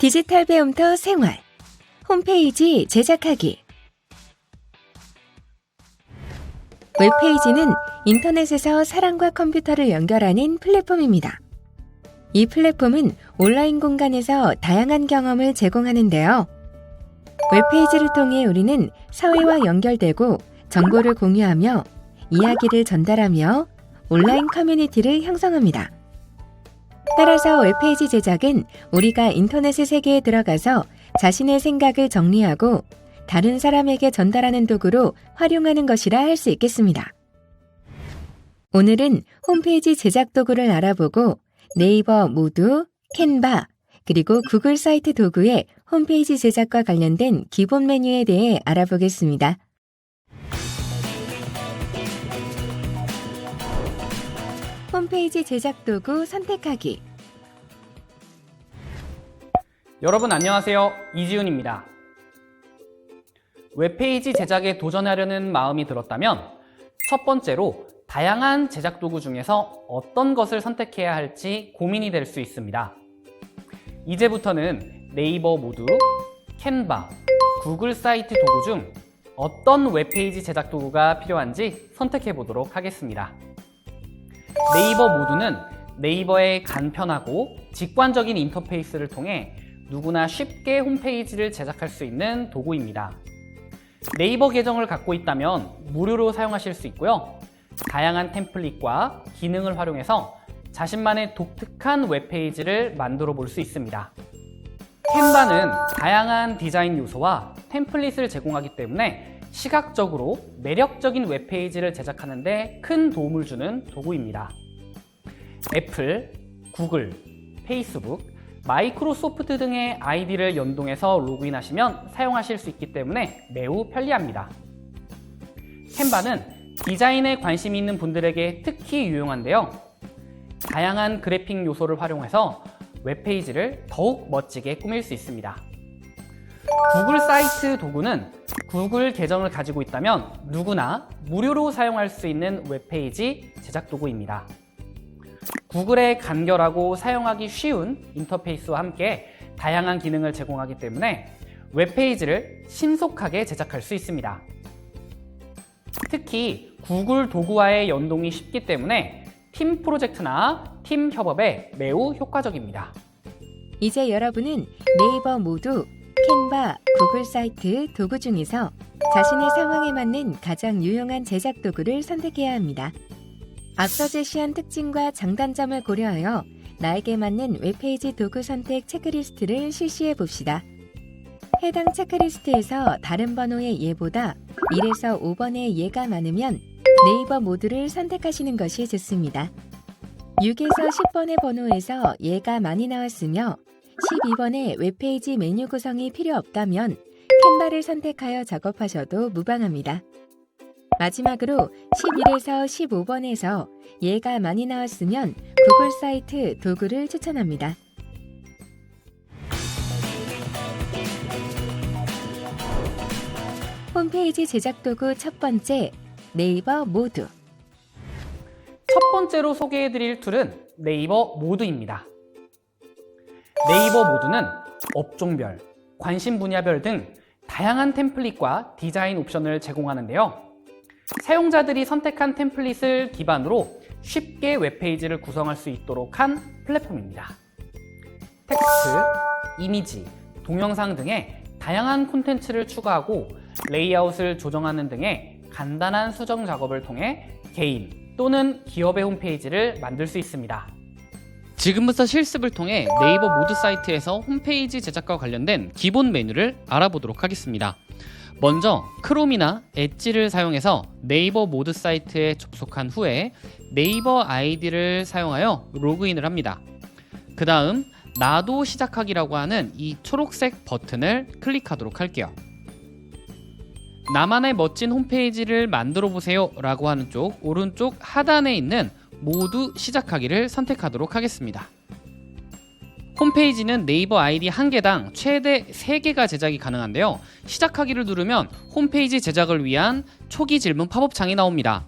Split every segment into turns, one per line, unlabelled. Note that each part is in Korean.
디지털 배움터 생활, 홈페이지 제작하기. 웹페이지는 인터넷에서 사람과 컴퓨터를 연결하는 플랫폼입니다. 이 플랫폼은 온라인 공간에서 다양한 경험을 제공하는데요. 웹페이지를 통해 우리는 사회와 연결되고 정보를 공유하며 이야기를 전달하며 온라인 커뮤니티를 형성합니다. 따라서 웹페이지 제작은 우리가 인터넷의 세계에 들어가서 자신의 생각을 정리하고 다른 사람에게 전달하는 도구로 활용하는 것이라 할 수 있겠습니다. 오늘은 홈페이지 제작 도구를 알아보고 네이버 모두, 캔바, 그리고 구글 사이트 도구의 홈페이지 제작과 관련된 기본 메뉴에 대해 알아보겠습니다. 홈페이지 제작 도구 선택하기.
여러분 안녕하세요. 이지훈입니다. 웹페이지 제작에 도전하려는 마음이 들었다면 첫 번째로 다양한 제작 도구 중에서 어떤 것을 선택해야 할지 고민이 될 수 있습니다. 이제부터는 네이버 모두, 캔바, 구글 사이트 도구 중 어떤 웹페이지 제작 도구가 필요한지 선택해 보도록 하겠습니다. 네이버 모두는 네이버의 간편하고 직관적인 인터페이스를 통해 누구나 쉽게 홈페이지를 제작할 수 있는 도구입니다. 네이버 계정을 갖고 있다면 무료로 사용하실 수 있고요. 다양한 템플릿과 기능을 활용해서 자신만의 독특한 웹페이지를 만들어 볼 수 있습니다. 캔바는 다양한 디자인 요소와 템플릿을 제공하기 때문에 시각적으로 매력적인 웹페이지를 제작하는 데 큰 도움을 주는 도구입니다. 애플, 구글, 페이스북, 마이크로소프트 등의 아이디를 연동해서 로그인하시면 사용하실 수 있기 때문에 매우 편리합니다. 캔바는 디자인에 관심이 있는 분들에게 특히 유용한데요. 다양한 그래픽 요소를 활용해서 웹페이지를 더욱 멋지게 꾸밀 수 있습니다. 구글 사이트 도구는 구글 계정을 가지고 있다면 누구나 무료로 사용할 수 있는 웹페이지 제작 도구입니다. 구글의 간결하고 사용하기 쉬운 인터페이스와 함께 다양한 기능을 제공하기 때문에 웹페이지를 신속하게 제작할 수 있습니다. 특히 구글 도구와의 연동이 쉽기 때문에 팀 프로젝트나 팀 협업에 매우 효과적입니다.
이제 여러분은 네이버 모두, 캔바, 구글 사이트 도구 중에서 자신의 상황에 맞는 가장 유용한 제작 도구를 선택해야 합니다. 앞서 제시한 특징과 장단점을 고려하여 나에게 맞는 웹페이지 도구 선택 체크리스트를 실시해 봅시다. 해당 체크리스트에서 다른 번호의 예보다 1에서 5번의 예가 많으면 네이버 모두를 선택하시는 것이 좋습니다. 6에서 10번의 번호에서 예가 많이 나왔으며 12번의 웹페이지 메뉴 구성이 필요 없다면 캔바를 선택하여 작업하셔도 무방합니다. 마지막으로 11에서 15번에서 예가 많이 나왔으면 구글 사이트 도구를 추천합니다. 홈페이지 제작 도구 첫 번째, 네이버 모두.
첫 번째로 소개해드릴 툴은 네이버 모두입니다. 네이버 모두는 업종별, 관심 분야별 등 다양한 템플릿과 디자인 옵션을 제공하는데요. 사용자들이 선택한 템플릿을 기반으로 쉽게 웹페이지를 구성할 수 있도록 한 플랫폼입니다. 텍스트, 이미지, 동영상 등의 다양한 콘텐츠를 추가하고 레이아웃을 조정하는 등의 간단한 수정 작업을 통해 개인 또는 기업의 홈페이지를 만들 수 있습니다.
지금부터 실습을 통해 네이버 모두 사이트에서 홈페이지 제작과 관련된 기본 메뉴를 알아보도록 하겠습니다. 먼저 크롬이나 엣지를 사용해서 네이버 모두 사이트에 접속한 후에 네이버 아이디를 사용하여 로그인을 합니다. 그 다음 나도 시작하기라고 하는 이 초록색 버튼을 클릭하도록 할게요. 나만의 멋진 홈페이지를 만들어 보세요 라고 하는 쪽 오른쪽 하단에 있는 모두 시작하기를 선택하도록 하겠습니다. 홈페이지는 네이버 아이디 1개당 최대 3개가 제작이 가능한데요. 시작하기를 누르면 홈페이지 제작을 위한 초기 질문 팝업창이 나옵니다.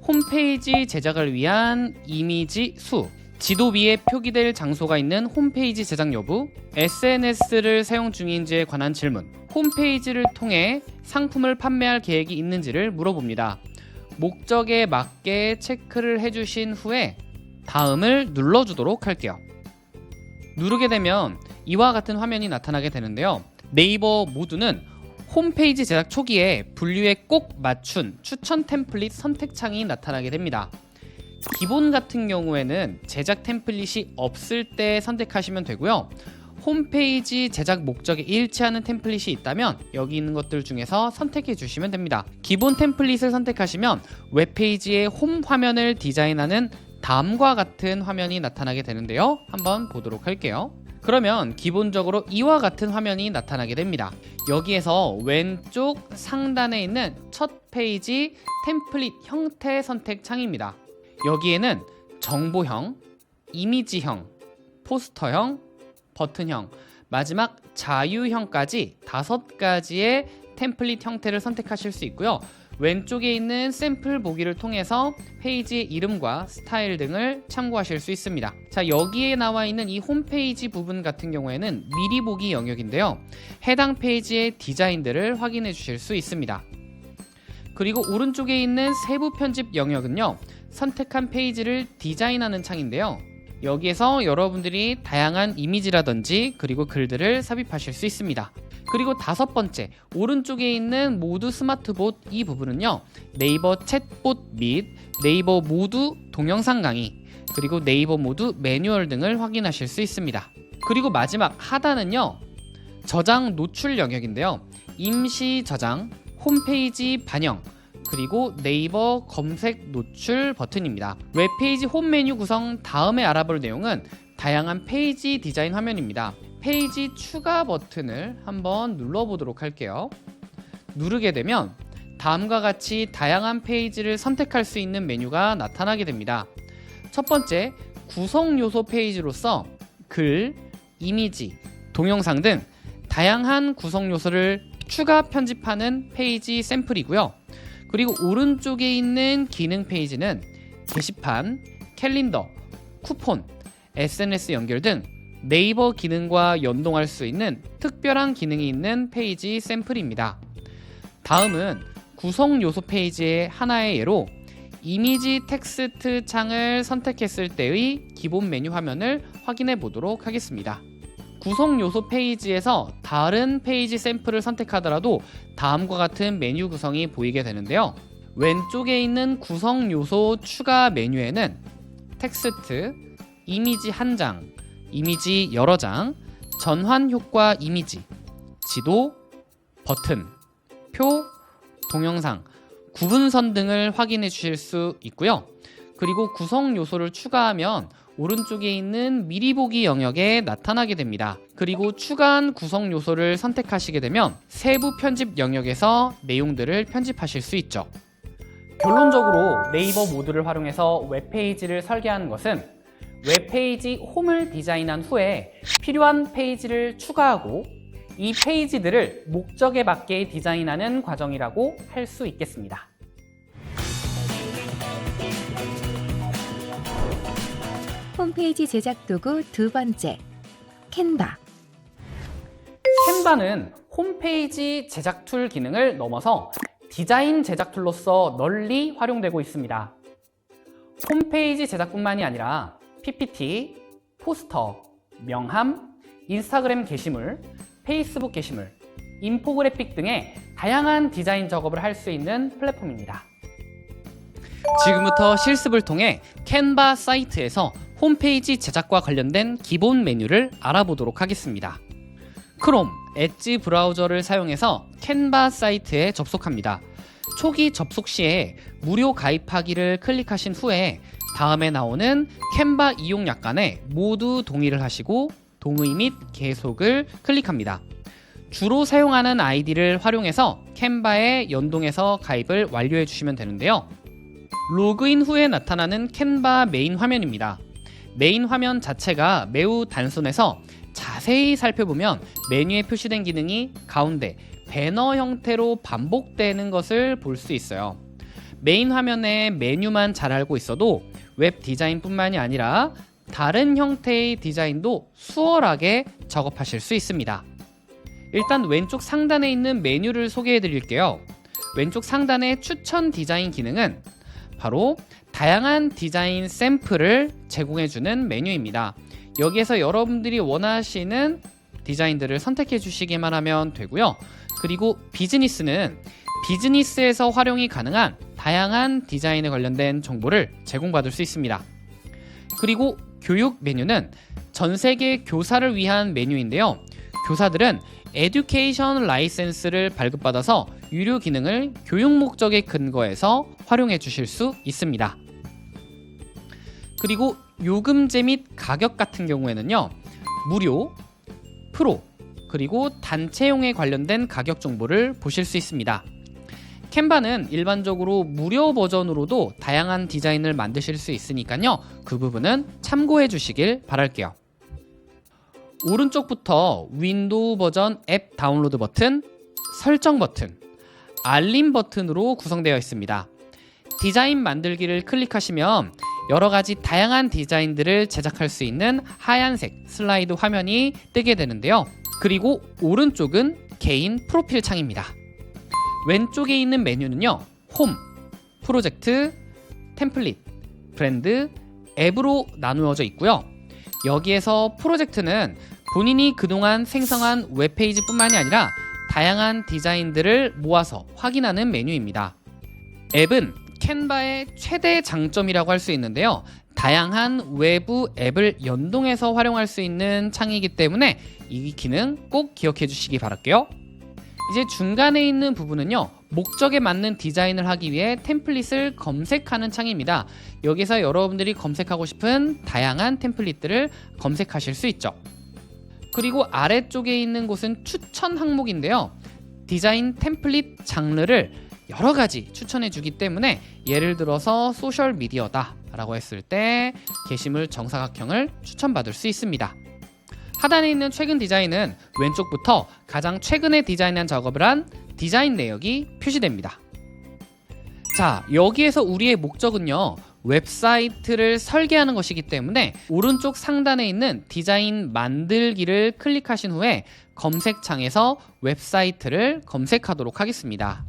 홈페이지 제작을 위한 이미지 수, 지도 위에 표기될 장소가 있는 홈페이지 제작 여부, SNS를 사용 중인지에 관한 질문, 홈페이지를 통해 상품을 판매할 계획이 있는지를 물어봅니다. 목적에 맞게 체크를 해주신 후에 다음을 눌러주도록 할게요. 누르게 되면 이와 같은 화면이 나타나게 되는데요. 네이버 모두는 홈페이지 제작 초기에 분류에 꼭 맞춘 추천 템플릿 선택창이 나타나게 됩니다. 기본 같은 경우에는 제작 템플릿이 없을 때 선택하시면 되고요. 홈페이지 제작 목적에 일치하는 템플릿이 있다면 여기 있는 것들 중에서 선택해 주시면 됩니다. 기본 템플릿을 선택하시면 웹페이지의 홈 화면을 디자인하는 다음과 같은 화면이 나타나게 되는데요. 한번 보도록 할게요. 그러면 기본적으로 이와 같은 화면이 나타나게 됩니다. 여기에서 왼쪽 상단에 있는 첫 페이지 템플릿 형태 선택 창입니다. 여기에는 정보형, 이미지형, 포스터형, 버튼형, 마지막 자유형까지 5가지의 템플릿 형태를 선택하실 수 있고요. 왼쪽에 있는 샘플 보기를 통해서 페이지의 이름과 스타일 등을 참고하실 수 있습니다. 자, 여기에 나와 있는 이 홈페이지 부분 같은 경우에는 미리 보기 영역인데요. 해당 페이지의 디자인들을 확인해 주실 수 있습니다. 그리고 오른쪽에 있는 세부 편집 영역은요, 선택한 페이지를 디자인하는 창인데요. 여기에서 여러분들이 다양한 이미지라든지 그리고 글들을 삽입하실 수 있습니다. 그리고 5번째, 오른쪽에 있는 모두 스마트봇 이 부분은요, 네이버 챗봇 및 네이버 모두 동영상 강의, 그리고 네이버 모두 매뉴얼 등을 확인하실 수 있습니다. 그리고 마지막 하단은요, 저장 노출 영역인데요. 임시 저장, 홈페이지 반영, 그리고 네이버 검색 노출 버튼입니다. 웹페이지 홈 메뉴 구성 다음에 알아볼 내용은 다양한 페이지 디자인 화면입니다. 페이지 추가 버튼을 한번 눌러보도록 할게요. 누르게 되면 다음과 같이 다양한 페이지를 선택할 수 있는 메뉴가 나타나게 됩니다. 첫 번째, 구성 요소 페이지로서 글, 이미지, 동영상 등 다양한 구성 요소를 추가 편집하는 페이지 샘플이고요. 그리고 오른쪽에 있는 기능 페이지는 게시판, 캘린더, 쿠폰, SNS 연결 등 네이버 기능과 연동할 수 있는 특별한 기능이 있는 페이지 샘플입니다. 다음은 구성 요소 페이지의 하나의 예로 이미지 텍스트 창을 선택했을 때의 기본 메뉴 화면을 확인해 보도록 하겠습니다. 구성 요소 페이지에서 다른 페이지 샘플을 선택하더라도 다음과 같은 메뉴 구성이 보이게 되는데요. 왼쪽에 있는 구성 요소 추가 메뉴에는 텍스트, 이미지 1장, 이미지 여러 장, 전환 효과 이미지, 지도, 버튼, 표, 동영상, 구분선 등을 확인해 주실 수 있고요. 그리고 구성 요소를 추가하면 오른쪽에 있는 미리 보기 영역에 나타나게 됩니다. 그리고 추가한 구성 요소를 선택하시게 되면 세부 편집 영역에서 내용들을 편집하실 수 있죠.
결론적으로 네이버 모두를 활용해서 웹페이지를 설계하는 것은 웹페이지 홈을 디자인한 후에 필요한 페이지를 추가하고 이 페이지들을 목적에 맞게 디자인하는 과정이라고 할 수 있겠습니다.
홈페이지 제작 도구 2번째, 캔바.
캔바는 홈페이지 제작 툴 기능을 넘어서 디자인 제작 툴로서 널리 활용되고 있습니다. 홈페이지 제작뿐만이 아니라 PPT, 포스터, 명함, 인스타그램 게시물, 페이스북 게시물, 인포그래픽 등의 다양한 디자인 작업을 할 수 있는 플랫폼입니다.
지금부터 실습을 통해 캔바 사이트에서 홈페이지 제작과 관련된 기본 메뉴를 알아보도록 하겠습니다. 크롬, 엣지 브라우저를 사용해서 캔바 사이트에 접속합니다. 초기 접속 시에 무료 가입하기를 클릭하신 후에 다음에 나오는 캔바 이용 약관에 모두 동의를 하시고 동의 및 계속을 클릭합니다. 주로 사용하는 아이디를 활용해서 캔바에 연동해서 가입을 완료해 주시면 되는데요. 로그인 후에 나타나는 캔바 메인 화면입니다. 메인 화면 자체가 매우 단순해서 자세히 살펴보면 메뉴에 표시된 기능이 가운데 배너 형태로 반복되는 것을 볼 수 있어요. 메인 화면의 메뉴만 잘 알고 있어도 웹 디자인뿐만이 아니라 다른 형태의 디자인도 수월하게 작업하실 수 있습니다. 일단 왼쪽 상단에 있는 메뉴를 소개해 드릴게요. 왼쪽 상단의 추천 디자인 기능은 바로 다양한 디자인 샘플을 제공해주는 메뉴입니다. 여기에서 여러분들이 원하시는 디자인들을 선택해 주시기만 하면 되고요. 그리고 비즈니스는 비즈니스에서 활용이 가능한 다양한 디자인에 관련된 정보를 제공받을 수 있습니다. 그리고 교육 메뉴는 전 세계 교사를 위한 메뉴인데요. 교사들은 에듀케이션 라이센스를 발급받아서 유료 기능을 교육 목적에 근거해서 활용해 주실 수 있습니다. 그리고 요금제 및 가격 같은 경우에는요, 무료, 프로, 그리고 단체용에 관련된 가격 정보를 보실 수 있습니다. 캔바는 일반적으로 무료 버전으로도 다양한 디자인을 만드실 수 있으니까요, 그 부분은 참고해 주시길 바랄게요. 오른쪽부터 윈도우 버전 앱 다운로드 버튼, 설정 버튼, 알림 버튼으로 구성되어 있습니다. 디자인 만들기를 클릭하시면 여러가지 다양한 디자인들을 제작할 수 있는 하얀색 슬라이드 화면이 뜨게 되는데요. 그리고 오른쪽은 개인 프로필 창입니다. 왼쪽에 있는 메뉴는요, 홈, 프로젝트, 템플릿, 브랜드, 앱으로 나누어져 있고요. 여기에서 프로젝트는 본인이 그동안 생성한 웹페이지뿐만이 아니라 다양한 디자인들을 모아서 확인하는 메뉴입니다. 앱은 캔바의 최대 장점이라고 할 수 있는데요. 다양한 외부 앱을 연동해서 활용할 수 있는 창이기 때문에 이 기능 꼭 기억해 주시기 바랄게요. 이제 중간에 있는 부분은요, 목적에 맞는 디자인을 하기 위해 템플릿을 검색하는 창입니다. 여기서 여러분들이 검색하고 싶은 다양한 템플릿들을 검색하실 수 있죠. 그리고 아래쪽에 있는 곳은 추천 항목인데요. 디자인 템플릿 장르를 여러 가지 추천해 주기 때문에 예를 들어서 소셜 미디어다 라고 했을 때 게시물 정사각형을 추천받을 수 있습니다. 하단에 있는 최근 디자인은 왼쪽부터 가장 최근에 디자인한 작업을 한 디자인 내역이 표시됩니다. 자, 여기에서 우리의 목적은요, 웹사이트를 설계하는 것이기 때문에 오른쪽 상단에 있는 디자인 만들기를 클릭하신 후에 검색창에서 웹사이트를 검색하도록 하겠습니다.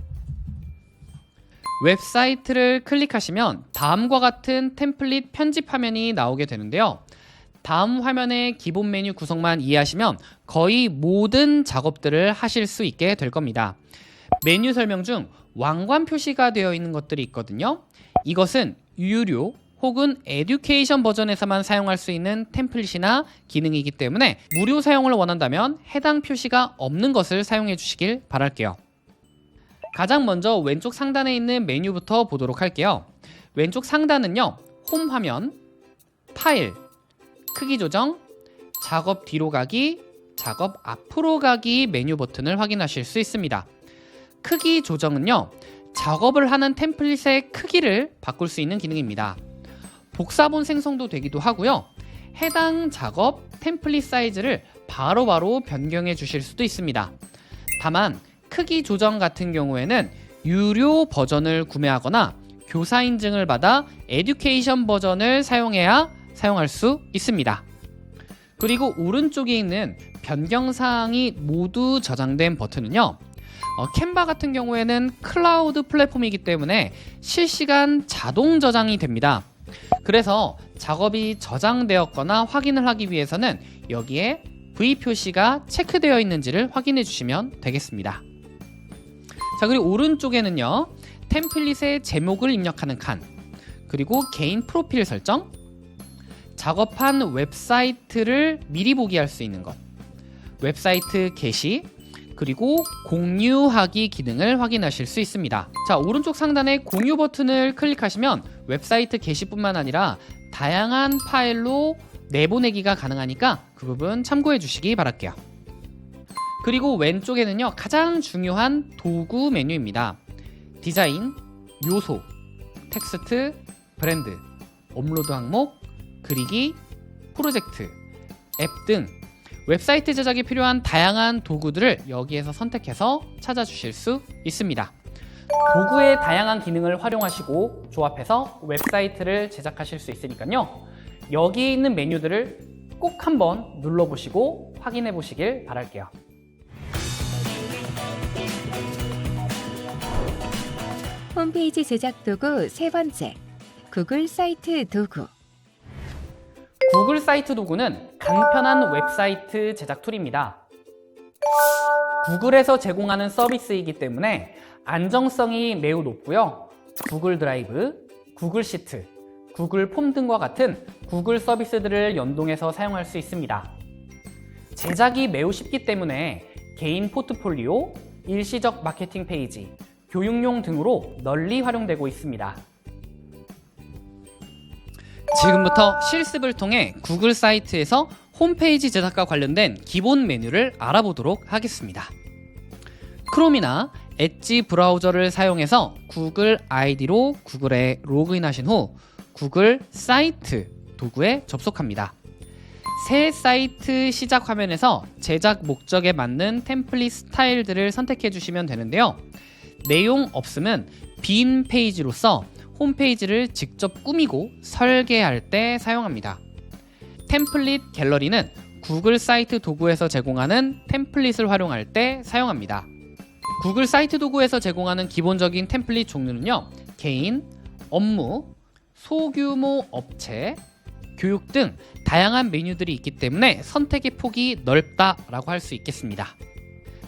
웹사이트를 클릭하시면 다음과 같은 템플릿 편집 화면이 나오게 되는데요. 다음 화면의 기본 메뉴 구성만 이해하시면 거의 모든 작업들을 하실 수 있게 될 겁니다. 메뉴 설명 중 왕관 표시가 되어 있는 것들이 있거든요. 이것은 유료 혹은 에듀케이션 버전에서만 사용할 수 있는 템플릿이나 기능이기 때문에 무료 사용을 원한다면 해당 표시가 없는 것을 사용해 주시길 바랄게요. 가장 먼저 왼쪽 상단에 있는 메뉴부터 보도록 할게요. 왼쪽 상단은요, 홈 화면, 파일, 크기 조정, 작업 뒤로 가기, 작업 앞으로 가기 메뉴 버튼을 확인하실 수 있습니다. 크기 조정은요, 작업을 하는 템플릿의 크기를 바꿀 수 있는 기능입니다. 복사본 생성도 되기도 하고요. 해당 작업 템플릿 사이즈를 바로바로 변경해 주실 수도 있습니다. 다만 크기 조정 같은 경우에는 유료 버전을 구매하거나 교사 인증을 받아 에듀케이션 버전을 사용해야 사용할 수 있습니다. 그리고 오른쪽에 있는 변경사항이 모두 저장된 버튼은요, 캔바 같은 경우에는 클라우드 플랫폼이기 때문에 실시간 자동 저장이 됩니다. 그래서 작업이 저장되었거나 확인을 하기 위해서는 여기에 V 표시가 체크되어 있는지를 확인해 주시면 되겠습니다. 자, 그리고 오른쪽에는요, 템플릿의 제목을 입력하는 칸, 그리고 개인 프로필 설정, 작업한 웹사이트를 미리 보기 할 수 있는 것, 웹사이트 게시, 그리고 공유하기 기능을 확인하실 수 있습니다. 자, 오른쪽 상단에 공유 버튼을 클릭하시면 웹사이트 게시뿐만 아니라 다양한 파일로 내보내기가 가능하니까 그 부분 참고해 주시기 바랄게요. 그리고 왼쪽에는요, 가장 중요한 도구 메뉴입니다. 디자인, 요소, 텍스트, 브랜드, 업로드 항목, 그리기, 프로젝트, 앱 등 웹사이트 제작에 필요한 다양한 도구들을 여기에서 선택해서 찾아주실 수 있습니다.
도구의 다양한 기능을 활용하시고 조합해서 웹사이트를 제작하실 수 있으니까요. 여기에 있는 메뉴들을 꼭 한번 눌러보시고 확인해 보시길 바랄게요.
홈페이지 제작 도구 세 번째, 구글 사이트 도구.
구글 사이트 도구는 간편한 웹사이트 제작 툴입니다. 구글에서 제공하는 서비스이기 때문에 안정성이 매우 높고요. 구글 드라이브, 구글 시트, 구글 폼 등과 같은 구글 서비스들을 연동해서 사용할 수 있습니다. 제작이 매우 쉽기 때문에 개인 포트폴리오, 일시적 마케팅 페이지, 교육용 등으로 널리 활용되고 있습니다.
지금부터 실습을 통해 구글 사이트에서 홈페이지 제작과 관련된 기본 메뉴를 알아보도록 하겠습니다. 크롬이나 엣지 브라우저를 사용해서 구글 아이디로 구글에 로그인하신 후 구글 사이트 도구에 접속합니다. 새 사이트 시작 화면에서 제작 목적에 맞는 템플릿 스타일들을 선택해 주시면 되는데요. 내용 없음은 빈 페이지로서 홈페이지를 직접 꾸미고 설계할 때 사용합니다. 템플릿 갤러리는 구글 사이트 도구에서 제공하는 템플릿을 활용할 때 사용합니다. 구글 사이트 도구에서 제공하는 기본적인 템플릿 종류는요, 개인, 업무, 소규모 업체, 교육 등 다양한 메뉴들이 있기 때문에 선택의 폭이 넓다라고 할 수 있겠습니다.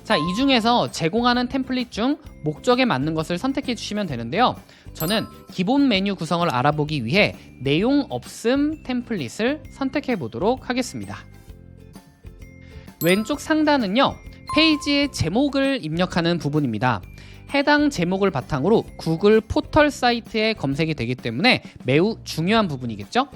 자, 이 중에서 제공하는 템플릿 중 목적에 맞는 것을 선택해 주시면 되는데요. 저는 기본 메뉴 구성을 알아보기 위해 내용 없음 템플릿을 선택해 보도록 하겠습니다. 왼쪽 상단은요, 페이지의 제목을 입력하는 부분입니다. 해당 제목을 바탕으로 구글 포털 사이트에 검색이 되기 때문에 매우 중요한 부분이겠죠?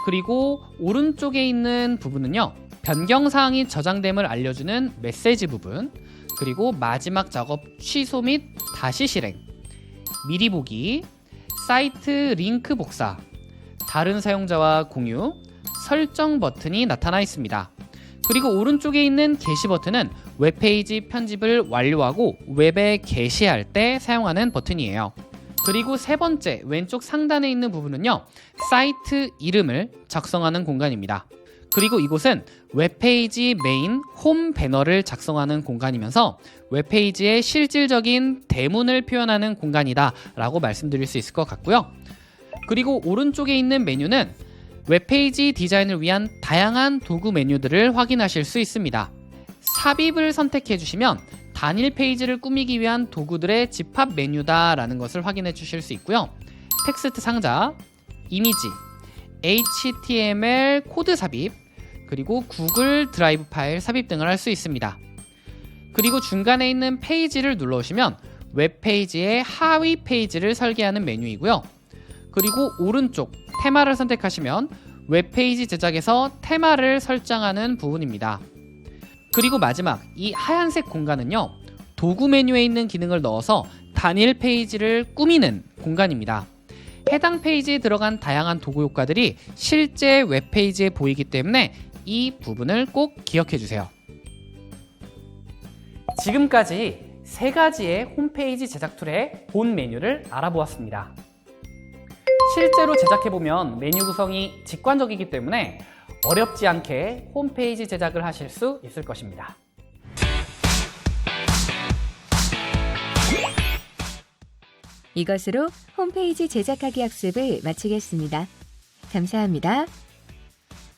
그리고 오른쪽에 있는 부분은요, 변경사항이 저장됨을 알려주는 메시지 부분, 그리고 마지막 작업 취소 및 다시 실행, 미리 보기, 사이트 링크 복사, 다른 사용자와 공유, 설정 버튼이 나타나 있습니다. 그리고 오른쪽에 있는 게시 버튼은 웹페이지 편집을 완료하고 웹에 게시할 때 사용하는 버튼이에요. 그리고 세 번째 왼쪽 상단에 있는 부분은요, 사이트 이름을 작성하는 공간입니다. 그리고 이곳은 웹페이지 메인 홈 배너를 작성하는 공간이면서 웹페이지의 실질적인 대문을 표현하는 공간이다 라고 말씀드릴 수 있을 것 같고요. 그리고 오른쪽에 있는 메뉴는 웹페이지 디자인을 위한 다양한 도구 메뉴들을 확인하실 수 있습니다. 삽입을 선택해 주시면 단일 페이지를 꾸미기 위한 도구들의 집합 메뉴다 라는 것을 확인해 주실 수 있고요. 텍스트 상자, 이미지, HTML 코드 삽입, 그리고 구글 드라이브 파일 삽입 등을 할 수 있습니다. 그리고 중간에 있는 페이지를 눌러오시면 웹페이지의 하위 페이지를 설계하는 메뉴이고요. 그리고 오른쪽 테마를 선택하시면 웹페이지 제작에서 테마를 설정하는 부분입니다. 그리고 마지막 이 하얀색 공간은요, 도구 메뉴에 있는 기능을 넣어서 단일 페이지를 꾸미는 공간입니다. 해당 페이지에 들어간 다양한 도구 효과들이 실제 웹페이지에 보이기 때문에 이 부분을 꼭 기억해 주세요.
지금까지 세 가지의 홈페이지 제작 툴의 본 메뉴를 알아보았습니다. 실제로 제작해보면 메뉴 구성이 직관적이기 때문에 어렵지 않게 홈페이지 제작을 하실 수 있을 것입니다.
이것으로 홈페이지 제작하기 학습을 마치겠습니다. 감사합니다.